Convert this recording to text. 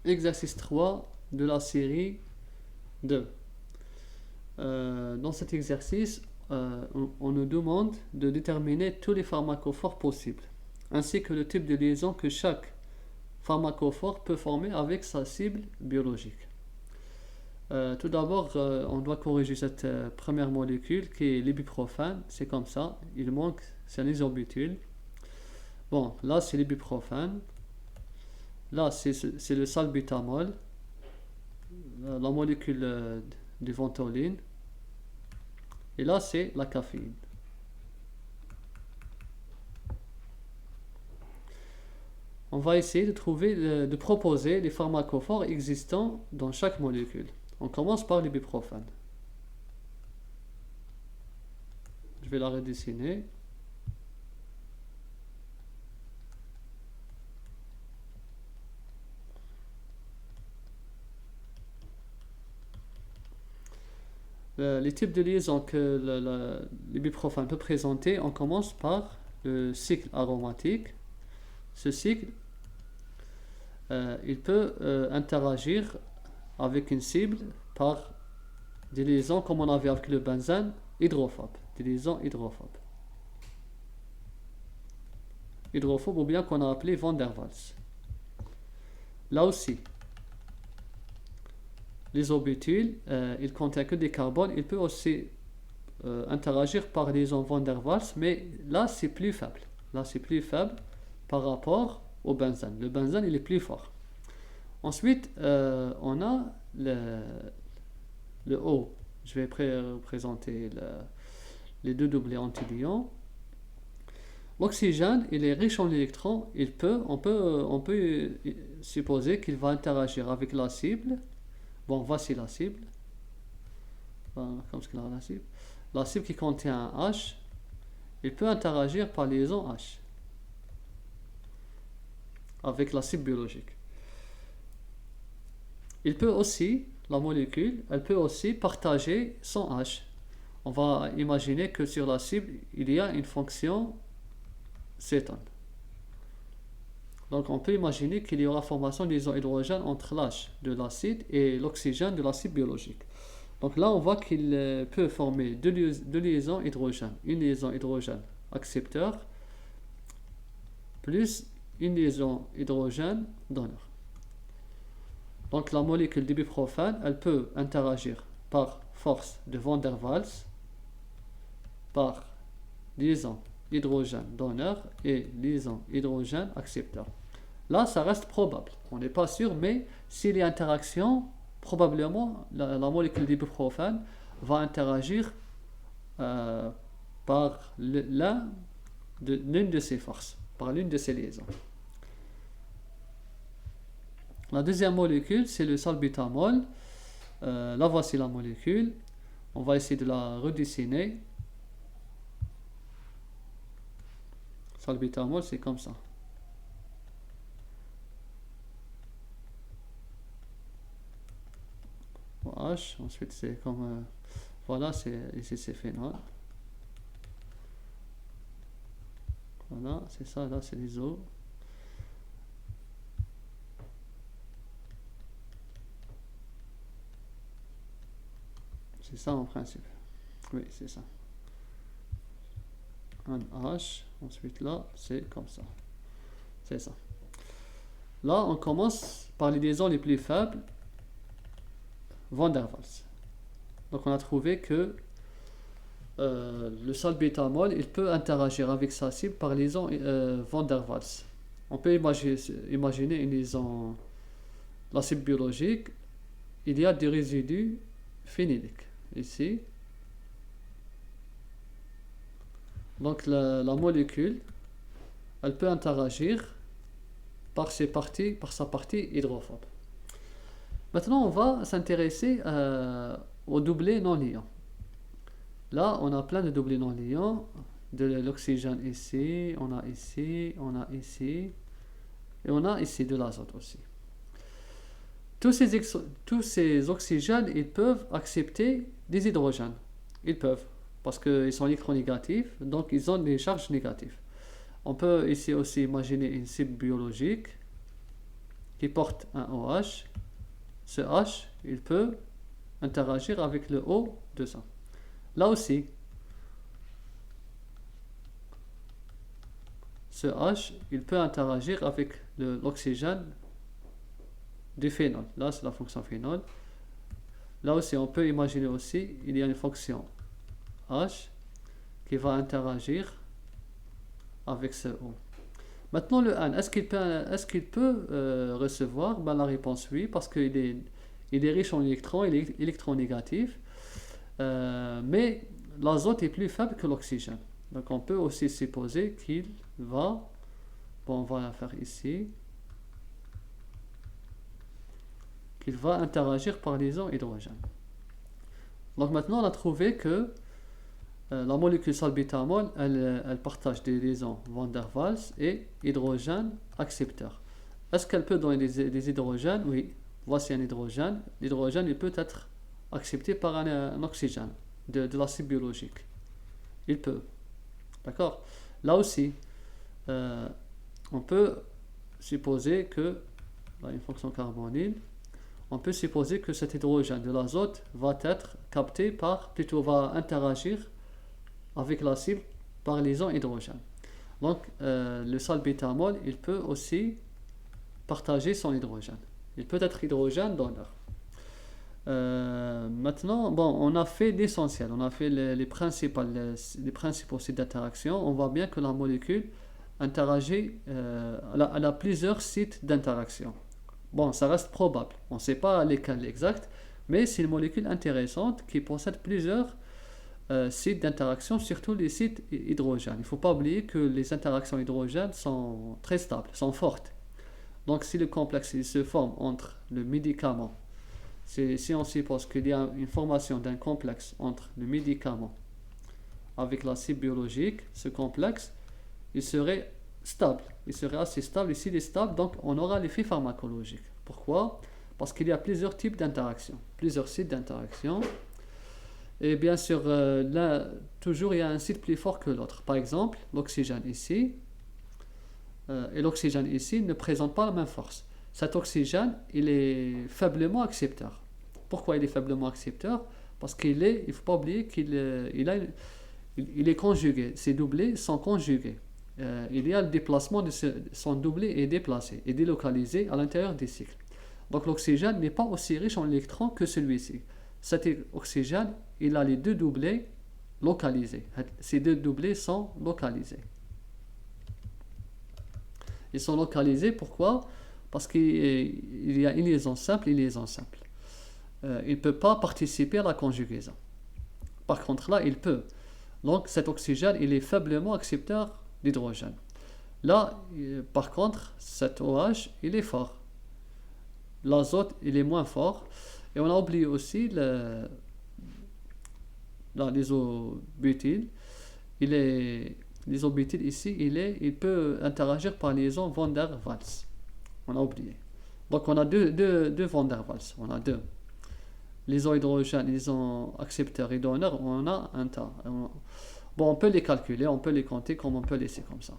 exercice 3 de la série 2. Dans cet exercice, on nous demande de déterminer tous les pharmacophores possibles, ainsi que le type de liaison que chaque pharmacophore peut former avec sa cible biologique. Tout d'abord, on doit corriger cette première molécule qui est l'ibuprofène. C'est comme ça, il manque, c'est un isobutyle. Bon, là c'est l'ibuprofène. Là c'est le salbutamol, la molécule du ventoline. Et là c'est la caféine. On va essayer de proposer les pharmacophores existants dans chaque molécule. On commence par l'ibuprofène. Je vais la redessiner. Les types de liaisons que l'ibuprofène peut présenter, on commence par le cycle aromatique. Ce cycle, il peut interagir avec une cible par des liaisons comme on avait avec le benzène hydrophobe, des liaisons hydrophobes. Hydrophobe ou bien qu'on a appelé Van der Waals. Là aussi, l'isobutyle, il contient que des carbones, il peut aussi interagir par liaison Van der Waals, mais là c'est plus faible. Là c'est plus faible par rapport au benzène. Le benzène il est plus fort. Ensuite, on a le O. Je vais présenter les deux doublés antidions. L'oxygène, il est riche en électrons. On peut supposer qu'il va interagir avec la cible. Bon, voici la cible. Comme ce qu'il a la cible. La cible qui contient un H, il peut interagir par liaison H avec la cible biologique. Il peut aussi, la molécule, elle peut aussi partager son H. On va imaginer que sur la cible, il y a une fonction cétone. Donc on peut imaginer qu'il y aura formation de liaison hydrogène entre l'H de l'acide et l'oxygène de l'acide biologique. Donc là on voit qu'il peut former deux liaisons hydrogène. Une liaison hydrogène accepteur plus une liaison hydrogène donneur. Donc la molécule d'ibuprofène, elle peut interagir par force de Van der Waals, par liaison hydrogène donneur et liaison hydrogène accepteur. Là, ça reste probable. On n'est pas sûr, mais s'il y a interaction, probablement la molécule d'ibuprofène va interagir par l'une de ses forces, par l'une de ses liaisons. La deuxième molécule, c'est le salbutamol. Là, voici la molécule. On va essayer de la redessiner. Salbutamol, c'est comme ça. H, ensuite c'est comme... voilà, ici c'est phénol. Voilà, c'est ça, là c'est l'iso. C'est ça en principe. Oui, c'est ça. Un H, ensuite là, c'est comme ça. C'est ça. Là, on commence par les liaisons les plus faibles, Van der Waals. Donc on a trouvé que le salbutamol, il peut interagir avec sa cible par liaison Van der Waals. On peut imaginer une liaison, la cible biologique, il y a des résidus phényliques ici. Donc la molécule, elle peut interagir par sa partie hydrophobe. Maintenant, on va s'intéresser aux doublés non liants. Là, on a plein de doublés non liants. De l'oxygène ici, on a ici, on a ici, et on a ici de l'azote aussi. Tous ces oxygènes, ils peuvent accepter des hydrogènes. Ils peuvent, parce qu'ils sont électronégatifs, donc ils ont des charges négatives. On peut ici aussi imaginer une cible biologique. qui porte un OH, ce H, il peut interagir avec le O de ça. Là aussi, ce H, il peut interagir avec l'oxygène du phénol. Là, c'est la fonction phénol. Là aussi, on peut imaginer aussi, il y a une fonction H qui va interagir avec ce O. Maintenant, le N, est-ce qu'il peut recevoir? Ben, la réponse oui, parce qu'il est riche en électrons, il est électronégatif. Mais l'azote est plus faible que l'oxygène. Donc on peut aussi supposer qu'il va, bon, on va la faire ici, qu'il va interagir par liaison hydrogène. Donc maintenant on a trouvé que la molécule salbutamol, elle partage des liaisons van der Waals et hydrogène accepteur. Est-ce qu'elle peut donner des hydrogènes? Oui, voici un hydrogène. L'hydrogène, il peut être accepté par un oxygène de l'acide biologique. Il peut. D'accord? Là aussi, on peut supposer que, là, une fonction carbonyle, on peut supposer que cet hydrogène de l'azote va être capté va interagir avec l'acide par liaison hydrogène. Donc, le salbutamol, il peut aussi partager son hydrogène. Il peut être hydrogène donneur. Maintenant, bon, on a fait l'essentiel, on a fait les principaux sites d'interaction. On voit bien que la molécule interagit, elle a plusieurs sites d'interaction. Bon, ça reste probable, on ne sait pas lesquels exacts, mais c'est une molécule intéressante qui possède plusieurs sites d'interaction, surtout les sites hydrogènes. Il ne faut pas oublier que les interactions hydrogènes sont très stables, sont fortes. Donc si le complexe il se forme entre le médicament, si on suppose qu'il y a une formation d'un complexe entre le médicament avec l'acide biologique, ce complexe, il serait stable, il serait assez stable. Ici, il est stable, donc on aura l'effet pharmacologique. Pourquoi? Parce qu'il y a plusieurs types d'interactions, plusieurs sites d'interaction. Et bien sûr, là, toujours il y a un site plus fort que l'autre. Par exemple, l'oxygène ici et l'oxygène ici ne présentent pas la même force. Cet oxygène, il est faiblement accepteur. Pourquoi il est faiblement accepteur? Parce qu'il est, il ne faut pas oublier qu'il il est conjugué. Ces doublés sont conjugués. Il y a le déplacement de son doublé est déplacé et délocalisé à l'intérieur des cycles. Donc l'oxygène n'est pas aussi riche en électrons que celui-ci. Cet oxygène, il a les deux doublés localisés. Ces deux doublés sont localisés. Ils sont localisés, pourquoi? Parce qu'il y a une liaison simple et une liaison simple. Il ne peut pas participer à la conjugaison. Par contre, là, il peut. Donc, cet oxygène, il est faiblement accepteur d'hydrogène. Là, par contre, cet OH, il est fort. L'azote, il est moins fort. Et on a oublié aussi l'isobutyle. L'isobutyle ici, il peut interagir par liaison van der Waals. On a oublié. Donc on a deux van der Waals. On a deux. L'isohydrogène, liaison accepteur et donneur, on a un tas. Bon, on peut les calculer, on peut les compter comme on peut laisser comme ça.